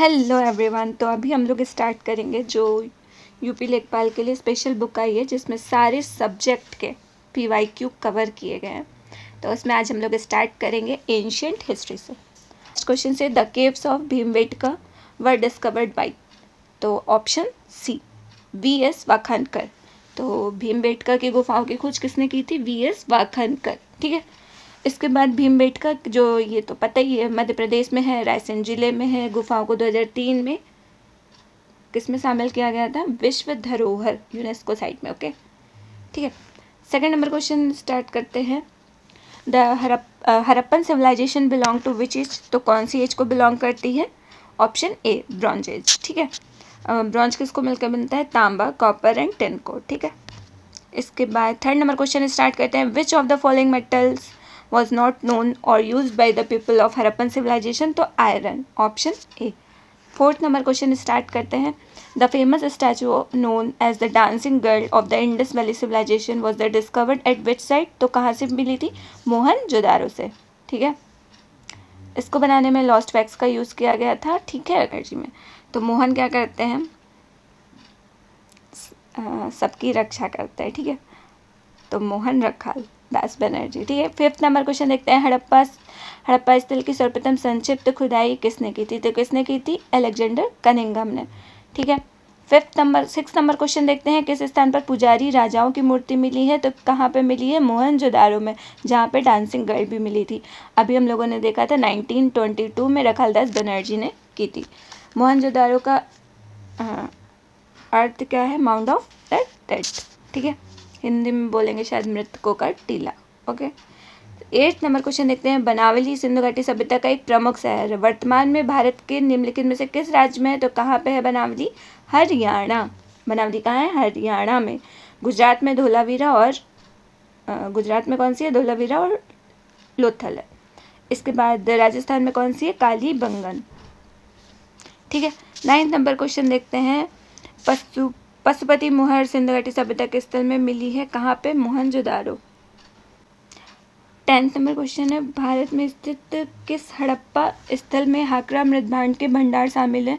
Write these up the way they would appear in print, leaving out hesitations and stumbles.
Hello everyone. तो अभी हम लोग स्टार्ट करेंगे जो यूपी लेखपाल के लिए स्पेशल बुक आई है जिसमें सारे सब्जेक्ट के पीवाईक्यू कवर किए गए हैं। तो उसमें आज हम लोग स्टार्ट करेंगे एंशियंट हिस्ट्री से। फर्स्ट क्वेश्चन से the caves of Bhimbetka were discovered by, तो ऑप्शन सी वी.एस. वाखानकर। तो भीमबेटका की गुफाओं की खोज किसने की थी? वी.एस. वाखानकर। ठीक है। इसके बाद भीमबेटका जो ये तो पता ही है मध्य प्रदेश में है, रायसेन जिले में है। गुफाओं को 2003 में किस में शामिल किया गया था? विश्व धरोहर यूनेस्को साइट में। ओके ठीक है। सेकंड नंबर क्वेश्चन स्टार्ट करते हैं। The Harappan civilization belong to which age, तो कौन सी एज को बिलोंग करती है? Option A bronze age. ठीक है। ब्रॉन्ज किसको मिलकर बनता है? तांबा, कॉपर एंड टिन को। ठीक है। इसके बाद थर्ड नंबर क्वेश्चन स्टार्ट करते हैं। Which of the following metals was not known or used by the people of Harappan civilization, तो iron, option A. Fourth number question start करते हैं। The famous statue known as the dancing girl of the Indus valley civilization was the discovered at which site, तो कहाँ से मिली थी? मोहनजोदारो से। ठीक है। इसको बनाने में लॉस्ट वैक्स का यूज़ किया गया था। ठीक है एनर्जी में। तो मोहन क्या करते हैं? सबकी रक्षा करते हैं। ठीक है। तो मोहन रखाल दास बनर्जी। ठीक है। फिफ्थ नंबर क्वेश्चन देखते हैं। हड़प्पा स्थल की सर्वप्रथम संक्षिप्त खुदाई किसने की थी? तो किसने की थी? अलेक्जेंडर कनिंघम ने। ठीक है। सिक्स नंबर क्वेश्चन देखते हैं। किस स्थान पर पुजारी राजाओं की मूर्ति मिली है? तो कहाँ पे मिली है? मोहनजोदारो में, जहाँ पे डांसिंग गर्ल भी मिली थी। अभी हम लोगों ने देखा था 1922 में रखालदास बनर्जी ने की थी। मोहनजोदारो का अर्थ क्या है? Mount of the dead. ठीक है। हिंदी में बोलेंगे शायद मृतकों का टीला। ओके। एट्थ नंबर क्वेश्चन देखते हैं। बनावली सिंधु घाटी सभ्यता का एक प्रमुख शहर है। वर्तमान में भारत के निम्नलिखित में से किस राज्य में है? तो कहाँ पे है बनावली? हरियाणा। बनावली कहाँ है? हरियाणा में। गुजरात में धोलावीरा और गुजरात में कौन सी है? धोलावीरा और लोथल है। इसके बाद राजस्थान में कौन सी है? कालीबंगन। ठीक है। नाइन्थ नंबर क्वेश्चन देखते हैं। पशुपति मुहर सिंधु घाटी सभ्यता के स्थल में मिली है। कहाँ पे? मोहनजोदारो। 10th नंबर क्वेश्चन है। भारत में स्थित किस हड़प्पा स्थल में हाकरा मृदभांड के भंडार शामिल है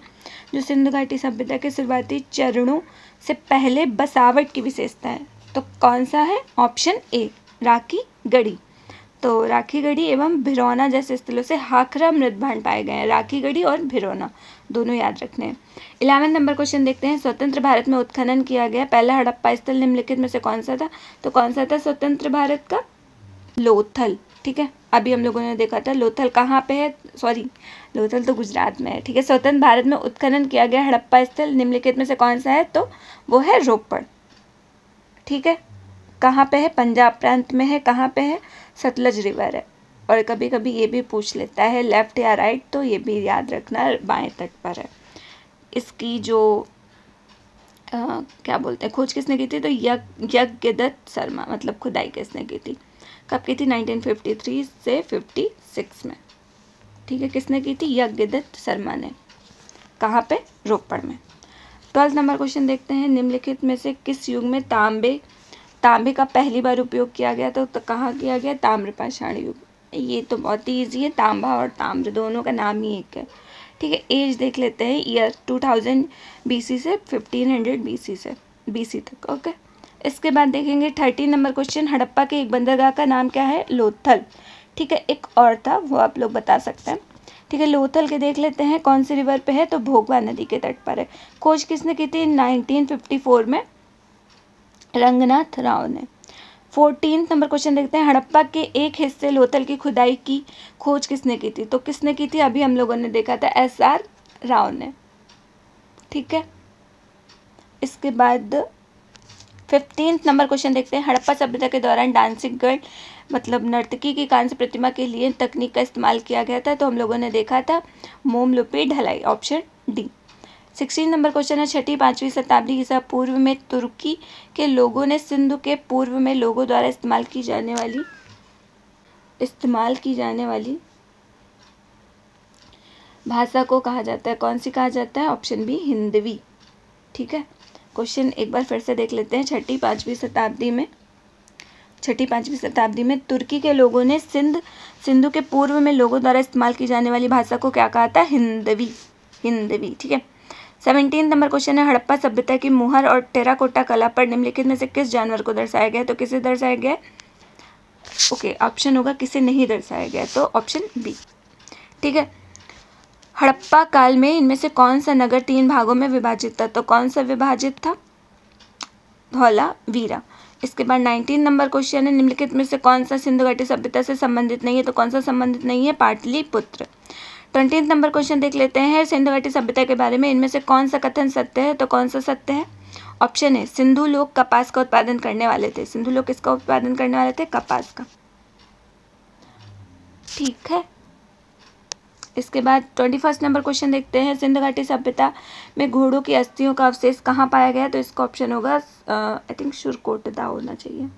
जो सिंधु घाटी सभ्यता के शुरुआती चरणों से पहले बसावट की विशेषता है? तो कौन सा है? ऑप्शन ए राखी गढ़ी। तो राखी गढ़ी एवं भिरौना जैसे स्थलों से हाकरा मृदभांड पाए गए हैं। राखी गढ़ी और भिरौना दोनों याद रखने हैं। 11वें नंबर क्वेश्चन देखते हैं। स्वतंत्र भारत में उत्खनन किया गया पहला हड़प्पा स्थल निम्नलिखित में से कौन सा था? तो कौन सा था स्वतंत्र भारत का? लोथल। ठीक है। अभी हम लोगों ने देखा था लोथल कहाँ पे है? सॉरी, लोथल तो गुजरात में है। ठीक है। स्वतंत्र भारत में उत्खनन किया गया हड़प्पा स्थल निम्नलिखित में से कौन सा है? तो वो है रोपड़। ठीक है। कहाँ पे है? पंजाब प्रांत में है। कहाँ पे है? सतलज रिवर है। और कभी कभी ये भी पूछ लेता है लेफ्ट या राइट, तो ये भी याद रखना बाएं तट पर है। इसकी जो क्या बोलते हैं, खोज किसने की थी? तो यज्ञदत्त शर्मा, मतलब खुदाई किसने की थी? कब की थी? 1953 से 56 में। ठीक है। किसने की थी? यज्ञदत्त शर्मा ने। कहाँ पे? रोपड़ में। 12th नंबर क्वेश्चन देखते हैं। निम्नलिखित में से किस युग में तांबे का पहली बार उपयोग किया गया? तो कहाँ किया गया? ताम्रपाषाण युग। ये तो बहुत ही ईजी है। तांबा और ताम्र दोनों का नाम ही एक है। ठीक है। एज देख लेते हैं। ईयर 2000 BC से 1500 BC तक। ओके। इसके बाद देखेंगे 13 नंबर क्वेश्चन। हड़प्पा के एक बंदरगाह का नाम क्या है? लोथल। ठीक है। एक और था, वो आप लोग बता सकते हैं। ठीक है। लोथल के देख लेते हैं कौन सी रिवर पे है? तो भोगवा नदी के तट पर है। खोज किसने की थी? 1954 में रंगनाथ राव ने। 14th नंबर क्वेश्चन देखते हैं। हड़प्पा के एक हिस्से लोथल की खुदाई की खोज किसने की थी? तो किसने की थी? अभी हम लोगों ने देखा था SR राव ने। ठीक है। इसके बाद 15th नंबर क्वेश्चन देखते हैं। हड़प्पा सभ्यता के दौरान डांसिंग गर्ल मतलब नर्तकी की कांस्य प्रतिमा के लिए तकनीक का इस्तेमाल किया गया था। तो हम लोगों ने देखा था मोम लिपि ढलाई, ऑप्शन डी। 16 नंबर क्वेश्चन है। 6वीं-5वीं शताब्दी ईसा पूर्व में तुर्की के लोगों ने सिंधु के पूर्व में लोगों द्वारा इस्तेमाल की जाने वाली भाषा को कहा जाता है? कौन सी कहा जाता है? Option B Hindavi. ठीक है। क्वेश्चन एक बार फिर से देख लेते हैं। 6वीं-5वीं शताब्दी में तुर्की के लोगों ने सिंधु के पूर्व में लोगों द्वारा इस्तेमाल की जाने वाली भाषा को क्या कहा था? हिंदवी। हिंदवी। ठीक है। 17 नंबर क्वेश्चन है, हड़प्पा सभ्यता की मुहर और टेराकोटा कला पर निम्नलिखित में से किस जानवर को दर्शाया गया है? तो किसे दर्शाया गया है? ओके, ऑप्शन होगा किसे नहीं दर्शाया गया, तो ऑप्शन बी। ठीक है। हड़प्पा काल में इनमें से कौन सा नगर 3 भागों में विभाजित था? तो कौन सा विभाजित था? धौलावीरा। इसके बाद 19 नंबर क्वेश्चन है, निम्नलिखित में से कौन सा सिंधु घाटी सभ्यता से संबंधित नहीं है? तो कौन सा संबंधित नहीं है? पाटलिपुत्र। 20 नंबर क्वेश्चन देख लेते हैं, सिंधु घाटी सभ्यता के बारे में इनमें से कौन सा कथन सत्य है? तो कौन सा सत्य है? ऑप्शन है, सिंधु लोग कपास का उत्पादन करने वाले थे। सिंधु लोग किसका उत्पादन करने वाले थे? कपास का। ठीक है। इसके बाद 21 नंबर क्वेश्चन देखते हैं, सिंधु घाटी सभ्यता में घोड़ों की अस्थियों का अवशेष कहाँ पाया गया? तो इसका ऑप्शन होगा आई थिंक सुरकोटदा होना चाहिए।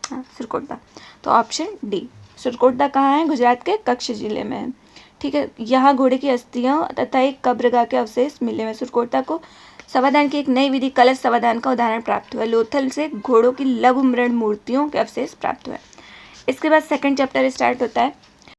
हाँ, सुरकोटदा। तो ऑप्शन डी, सुरकोटदा कहाँ है? गुजरात के कच्छ जिले में है। ठीक है। यहाँ घोड़े की अस्थियाँ तथा एक कब्रगाह के अवशेष मिले हुए। सुरकोटदा को समाधान की एक नई विधि कलश समाधान का उदाहरण प्राप्त हुआ। लोथल से घोड़ों की लघु मृण मूर्तियों के अवशेष प्राप्त हुए। इसके बाद सेकंड चैप्टर स्टार्ट होता है।